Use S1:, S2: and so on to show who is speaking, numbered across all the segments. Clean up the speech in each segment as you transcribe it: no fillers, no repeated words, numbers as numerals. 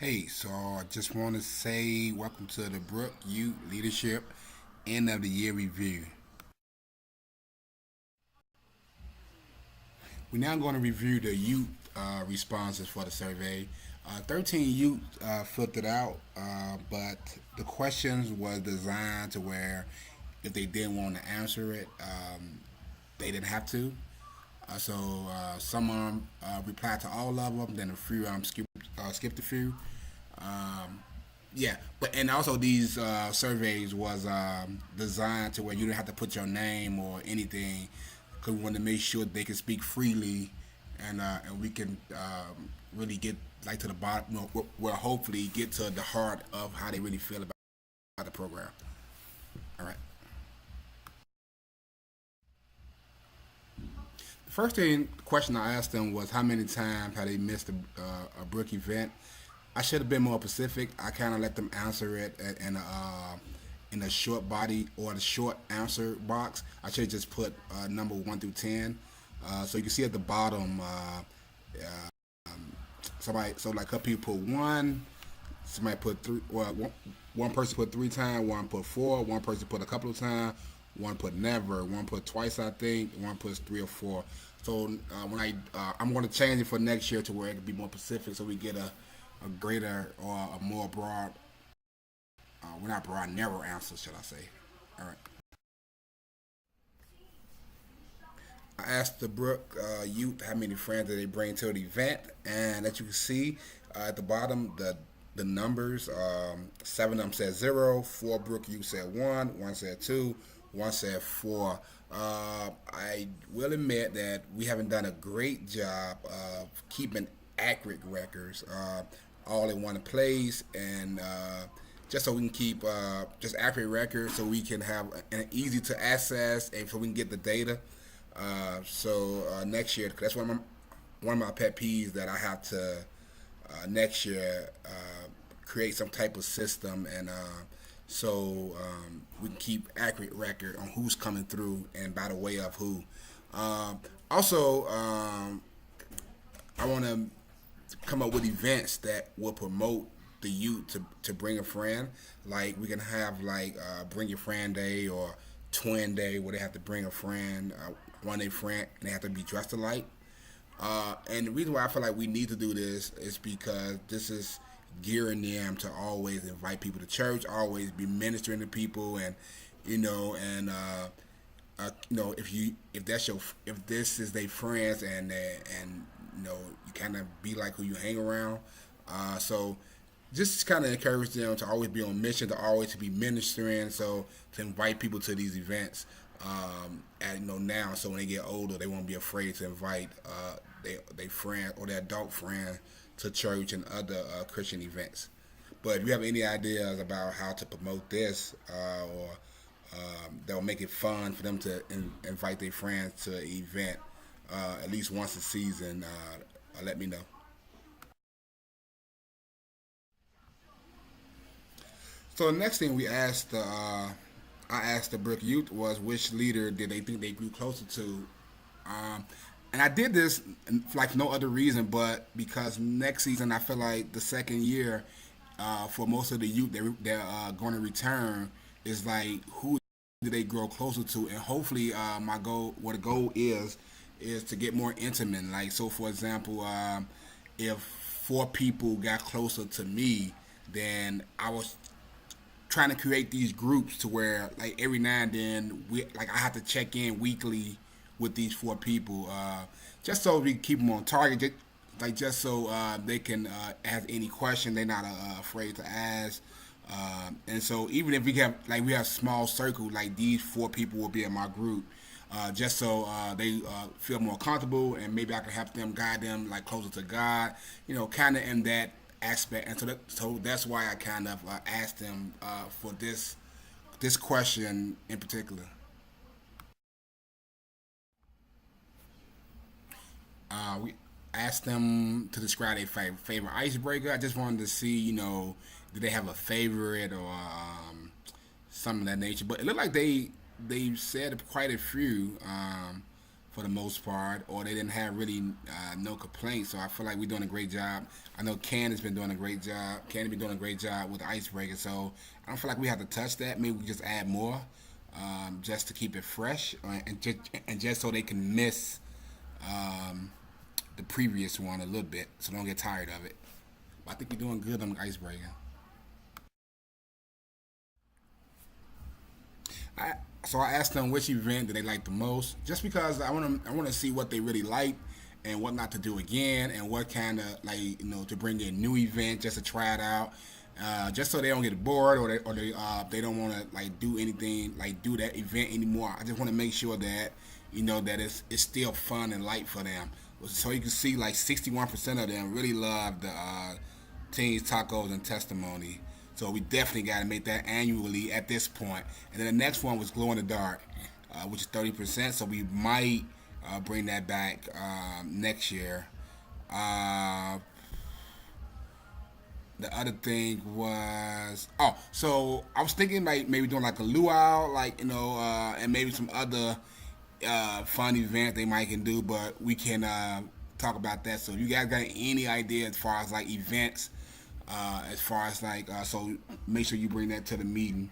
S1: Hey, so I just want to say welcome to the Brook Youth Leadership End of the Year Review. We're now going to review the youth responses for the survey. 13 youth filled it out, but the questions was designed to where if they didn't want to answer it, they didn't have to. So some of them replied to all of them, then a few skipped a few. Yeah, but and also these surveys was designed to where you didn't have to put your name or anything, because we wanted to make sure they can speak freely, and we can really get like to the bottom, well, hopefully get to the heart of how they really feel about the program. All right. The first question I asked them was how many times had they missed a Brook event. I should have been more specific. I kind of let them answer it in a short body or the short answer box. I should have just put number 1 through 10. So you can see at the bottom, somebody, so like a couple people put one, somebody put three, well, one person put 3 times, one put four, one person put a couple of times, one put never, one put twice, I think, one puts 3 or 4. So when I'm going to change it for next year to where it can be more specific, so we get a greater or a more broad, we're not broad, narrow answer, should I say? All right. I asked the Brook youth how many friends did they bring to the event, and as you can see at the bottom, the numbers, 7 of them said 0, 4 Brook youth said 1, one said 2, one said 4. I will admit that we haven't done a great job of keeping accurate records, all in one place, and just so we can keep just accurate records, so we can have an easy to access, and so we can get the data. So next year, 'cause that's one of my pet peeves that I have to next year create some type of system, and so we can keep accurate record on who's coming through and by the way of who. Also, I want to come up with events that will promote the youth to bring a friend. Like we can have like bring your friend day or twin day where they have to bring a friend, one day friend, and they have to be dressed alike. And the reason why I feel like we need to do this is because this is gearing them to always invite people to church, always be ministering to people, and if that's your if this is their friends, and you kind of be like who you hang around. So just kind of encourage them to always be on mission, to always to be ministering, so to invite people to these events. And now, so when they get older, they won't be afraid to invite their friend or their adult friend to church and other Christian events. But if you have any ideas about how to promote this, or that will make it fun for them to invite their friends to an event at least once a season, let me know. So the next thing I asked the Brook Youth was which leader did they think they grew closer to, and I did this like no other reason but because next season I feel like the second year for most of the youth they're going to return is like who do they grow closer to, and hopefully my goal, what the goal is to get more intimate. Like so, for example, if 4 people got closer to me, then I was trying to create these groups to where like every now and then we like I have to check in weekly with these 4 people, just so we keep them on target, just so they can ask any question they're not afraid to ask. And so even if we have small circle, like these 4 people will be in my group, just so they feel more comfortable, and maybe I can help them, guide them like closer to God, kind of in that aspect. And so that's why I kind of asked them for this question in particular. We asked them to describe their favorite icebreaker. I just wanted to see, do they have a favorite or something of that nature. But it looked like they said quite a few. for the most part, or they didn't have really no complaints. So I feel like we're doing a great job. I know Ken has been doing a great job. Ken has been doing a great job with the icebreaker. So I don't feel like we have to touch that. Maybe we just add more, just to keep it fresh, and just so they can miss um, the previous one a little bit, so they don't get tired of it. But I think we're doing good on the icebreaker. I, so I asked them which event did they like the most, just because I want to see what they really like and what not to do again, and what kind of like to bring in new event just to try it out, just so they don't get bored, or they don't want to like do anything like do that event anymore. I just want to make sure that that it's still fun and light for them. So you can see like 61% of them really love the teens, tacos, and testimony. So we definitely got to make that annually at this point. And then the next one was glow in the dark, which is 30%. So we might bring that back next year. Uh, the other thing was so I was thinking like maybe doing like a luau, like and maybe some other fun event they might can do, but we can talk about that. So if you guys got any idea as far as like events, as far as like so make sure you bring that to the meeting.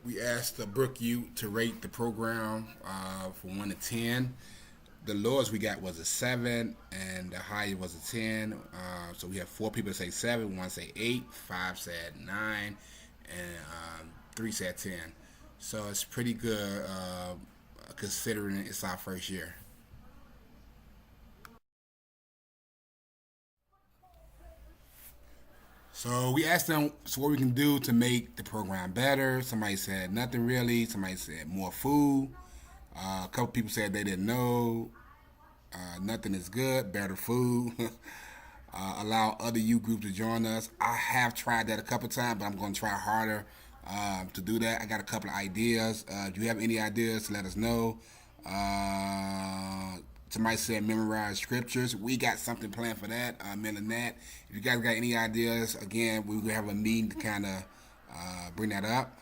S1: We asked the Brook Youth to rate the program from 1 to 10. The lowest we got was a 7, and the highest was a 10. So we have 4 people say 7, one say 8, 5 said 9, and 3 said 10. So it's pretty good considering it's our first year. So we asked them so what we can do to make the program better. Somebody said nothing really. Somebody said more food. A couple people said they didn't know. Nothing is good. Better food. Allow other youth groups to join us. I have tried that a couple times, but I'm going to try harder to do that. I got a couple of ideas. If you have any ideas, let us know. Somebody said memorize scriptures. We got something planned for that. Men and that. If you guys got any ideas, again, we will have a meeting to kind of bring that up.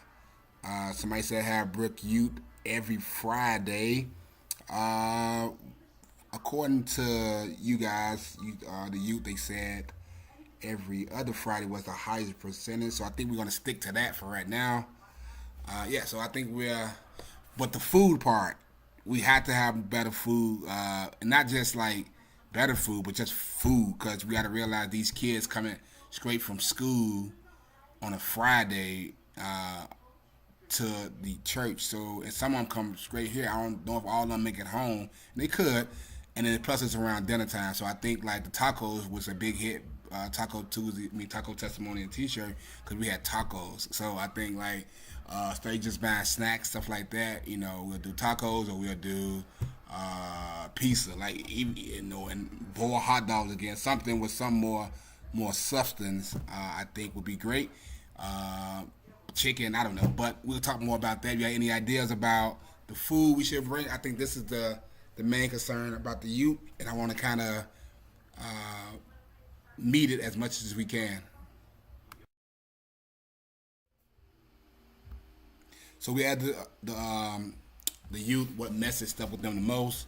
S1: Somebody said have Brook Youth every Friday. Uh, According to you guys, the youth, they said every other Friday was the highest percentage. So I think we're gonna stick to that for right now. Yeah, so I think but the food part, we had to have better food, and not just like better food, but just food, because we got to realize these kids coming straight from school on a Friday to the church. So if someone comes straight here, I don't know if all of them make it home. They could, and then plus it's around dinner time. So I think like the tacos was a big hit. Taco Tuesday, Taco Testimony and T-shirt, because we had tacos. So I think like instead of just buying snacks, stuff like that, we'll do tacos, or we'll do pizza, like even and boil hot dogs again. Something with some more substance, I think would be great. Chicken, I don't know, but we'll talk more about that. If you have any ideas about the food we should bring, I think this is the main concern about the youth, and I want to kind of meet it as much as we can. So we had the youth, what message stuck with them the most,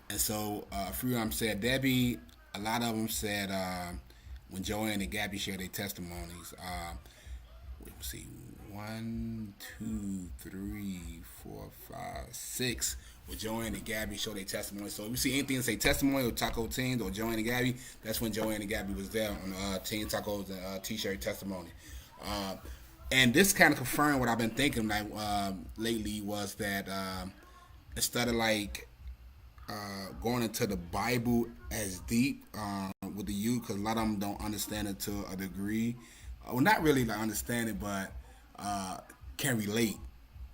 S1: and so a few of them said Debbie. A lot of them said when Joanne and Gabby shared their testimonies. Let's see, 1, 2, 3, 4, 5, 6. With Joanne and Gabby show their testimony. So if you see anything that say testimony or Taco Teens or Joanne and Gabby, that's when Joanne and Gabby was there on Teen Tacos and T-shirt testimony. Uh, and this kind of confirmed what I've been thinking like lately, was that instead of like going into the Bible as deep with the youth, because a lot of them don't understand it to a degree. Well, not really like understand it, but can relate.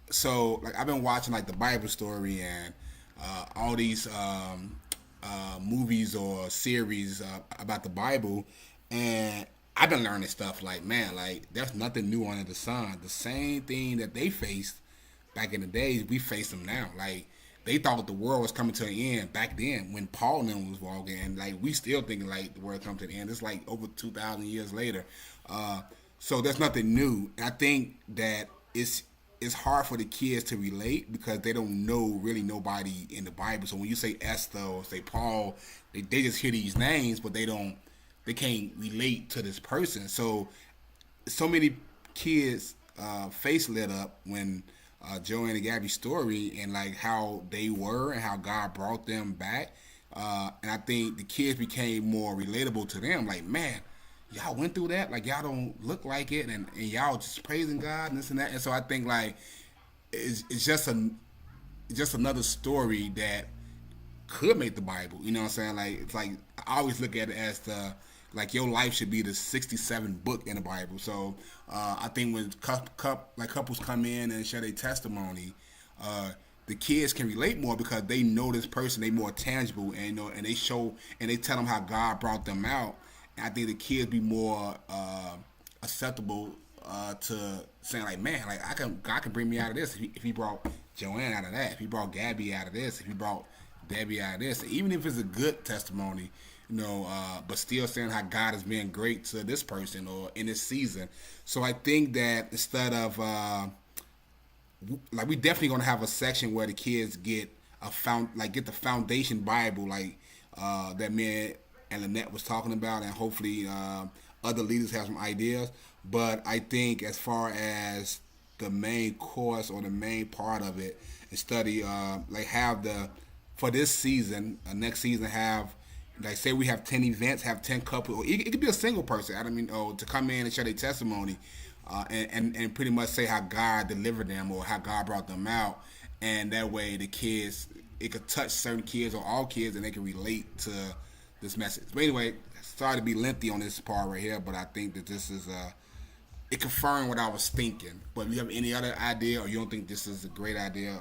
S1: So like I've been watching like the Bible story and all these movies or series about the Bible, and I've been learning stuff like, man, like there's nothing new under the sun. The same thing that they faced back in the days, we face them now. Like they thought the world was coming to an end back then when Paul and them was walking, and like we still thinking like the world come to the end. It's like over 2,000 years later. Uh, So there's nothing new. I think that it's hard for the kids to relate because they don't know really nobody in the Bible. So when you say Esther or say Paul, they just hear these names, but they can't relate to this person. So many kids face lit up when Joanne and Gabby's story and like how they were and how God brought them back. And I think the kids became more relatable to them. Like, man, y'all went through that. Like, y'all don't look like it, and y'all just praising God and this and that. And so I think like it's just another story that could make the Bible. You know what I'm saying? Like it's like I always look at it as the like your life should be the 67th book in the Bible. So I think when like couples come in and share their testimony, uh, the kids can relate more because they know this person. They more tangible and you know, and they show and they tell them how God brought them out. And I think the kids be more acceptable to saying like, man, like God can bring me out of this if he brought Joanne out of that, if he brought Gabby out of this, if he brought Debbie out of this, even if it's a good testimony, you know, but still saying how God has been great to this person or in this season. So I think that instead of like we definitely gonna have a section where the kids get get the foundation Bible that me and Lynette was talking about, and hopefully other leaders have some ideas. But I think as far as the main course or the main part of it, and study like have the for this season, next season have like say we have 10 events, have 10 couples, or it could be a single person. I mean, to come in and share their testimony, and pretty much say how God delivered them or how God brought them out, and that way the kids it could touch certain kids or all kids and they can relate to this message. But anyway, sorry to be lengthy on this part right here, but I think that this is it confirmed what I was thinking. But if you have any other idea or you don't think this is a great idea,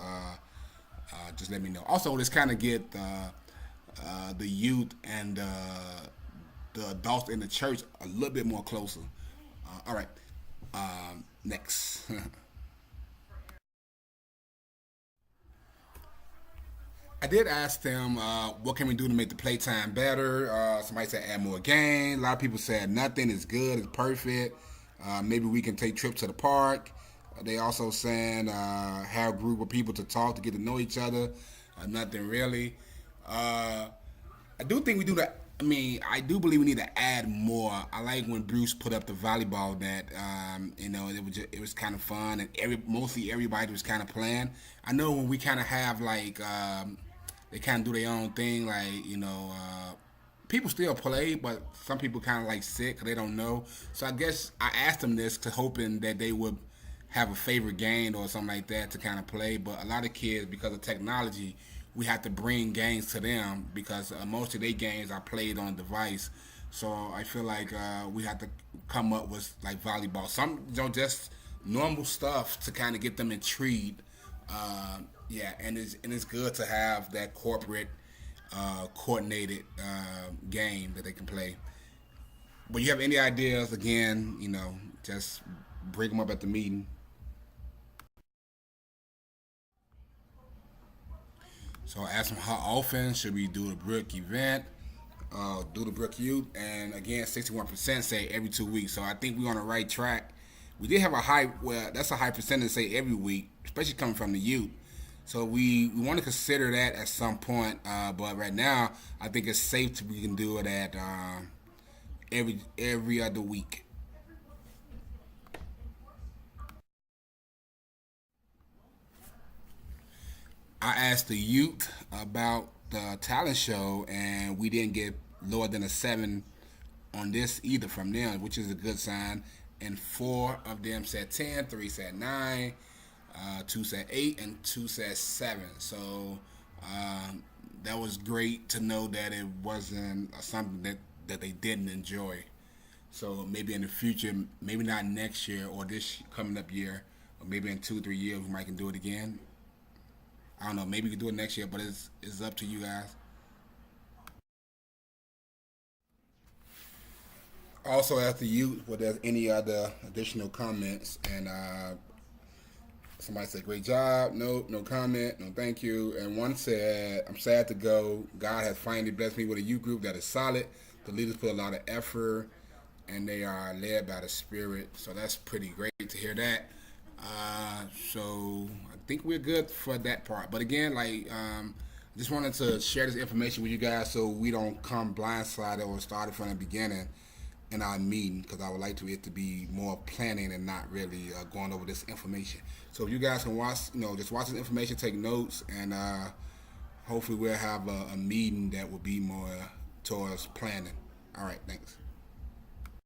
S1: just let me know. Also, let's kind of get the youth and the adults in the church a little bit more closer. All right, next. I did ask them what can we do to make the playtime better. Somebody said add more games. A lot of people said nothing is good, it's perfect. Maybe we can take trips to the park. They also saying have a group of people to talk to get to know each other. Nothing really. I do think we do that. I mean, I do believe we need to add more. I like when Bruce put up the volleyball net. You know, it was kind of fun, and mostly everybody was kind of playing. I know when we kind of have like they kind of do their own thing, like you know, people still play, but some people kind of like sick 'cause they don't know. So I guess I asked them this to hoping that they would have a favorite game or something like that to kind of play. But a lot of kids, because of technology, we have to bring games to them because most of their games are played on a device. So I feel like we have to come up with like volleyball, some you know just normal stuff to kind of get them intrigued. Yeah, and it's good to have that corporate coordinated game that they can play. But you have any ideas? Again, you know, just bring them up at the meeting. So I asked them how often should we do the Brook event, do the Brook Youth, and again, 61% say every 2 weeks. So I think we're on the right track. We did have a high, well, that's a high percentage say every week, especially coming from the youth. So we want to consider that at some point, but right now I think it's safe to we can do it at every other week. I asked the youth about the talent show, and we didn't get lower than a 7 on this either from them, which is a good sign. And 4 of them said 10, 3 said 9, 2 said 8, and 2 said 7. So that was great to know that it wasn't something that they didn't enjoy. So maybe in the future, maybe not next year or this coming up year, or maybe in 2 3 years we might can do it again. I don't know. Maybe we can do it next year, but it's up to you guys. Also, ask the youth whether there's any other additional comments. And somebody said, "Great job." No, no comment. No, thank you. And one said, "I'm sad to go. God has finally blessed me with a youth group that is solid. The leaders put a lot of effort. and they are led by the Spirit. So that's pretty great to hear that. So I think we're good for that part. But again, just wanted to share this information with you guys so we don't come blindsided or started from the beginning in our meeting, because I would like it to be more planning and not really going over this information. So if you guys can watch, just watch this information, take notes, and hopefully we'll have a meeting that will be more towards planning. All right, thanks.